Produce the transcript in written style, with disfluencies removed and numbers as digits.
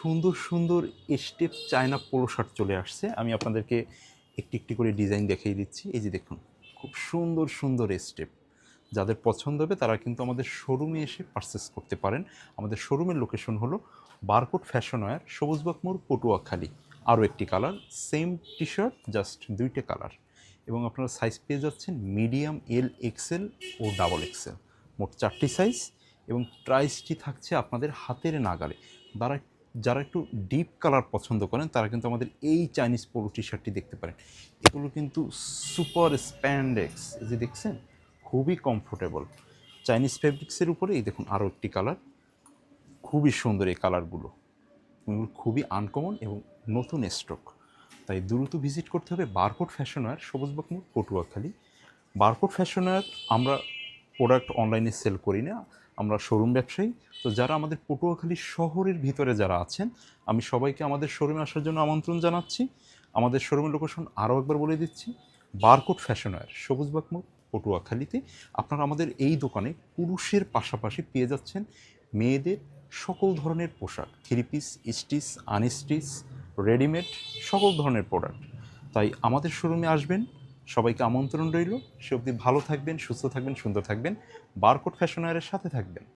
সুন্দর সুন্দর step China polo shirt চলে আসছে। আমি আপনাদেরকে একটি একটি করে ডিজাইন দেখিয়ে দিচ্ছি। এই যে দেখুন, খুব সুন্দর সুন্দর স্টেপ। যাদের পছন্দ হবে তারা কিন্তু আমাদের শোরুমে এসে পারচেস করতে পারেন। আমাদের শোরুমের লোকেশন হলো বারকোট ফ্যাশন ওয়্যার, সবুজবাগ মোড়, পটুয়াখালী। আরও একটি colour, same T shirt, just দুইটা কালার। এবং আপনারা সাইজ পেয়ে যাচ্ছেন মিডিয়াম, এল, এক্সেল ও ডাবল এক্সেল, মোট 4টি সাইজ। এবং প্রাইসটি থাকছে আপনাদের হাতের নাগালে। যারা একটু ডিপ কালার পছন্দ করেন তারা কিন্তু আমাদের এই চাইনিজ পোলো টি শার্টটি দেখতে পারেন। এগুলো কিন্তু সুপার স্প্যান্ডেক্স, এই যে দেখছেন, খুবই কমফোর্টেবল চাইনিজ ফেব্রিক্সের উপরে। এই দেখুন আরও একটি কালার, খুবই সুন্দর এই কালারগুলো, খুবই আনকমন এবং নতুন স্টক। তাই দ্রুত ভিজিট করতে হবে বারকোট ফ্যাশন ওয়্যার, সবুজবাগ মোড়, পটুয়াখালী। বারকোট ফ্যাশন ওয়্যার আমরা প্রোডাক্ট অনলাইনে সেল করি না, আমরা শোরুম ব্যবসায়ী। তো যারা আমাদের পটুয়াখালী শহরের ভিতরে যারা আছেন, আমি সবাইকে আমাদের শোরুমে আসার জন্য আমন্ত্রণ জানাচ্ছি। আমাদের শোরুমের লোকেশন আরও একবার বলে দিচ্ছি, বারকোট ফ্যাশন ওয়্যার, সবুজবাগ মোড়, পটুয়াখালীতে। আপনারা আমাদের এই দোকানে পুরুষের পাশাপাশি পেয়ে যাচ্ছেন মেয়েদের সকল ধরনের পোশাক, three piece, stitch, unstitch, readymade, সকল ধরনের প্রোডাক্ট। তাই আমাদের শোরুমে আসবেন, সবাইকে আমন্ত্রণ রইল। সে অবধি ভালো থাকবেন, সুস্থ থাকবেন, সুন্দর থাকবেন, বারকোট ফ্যাশন ওয়্যারের সাথে থাকবেন।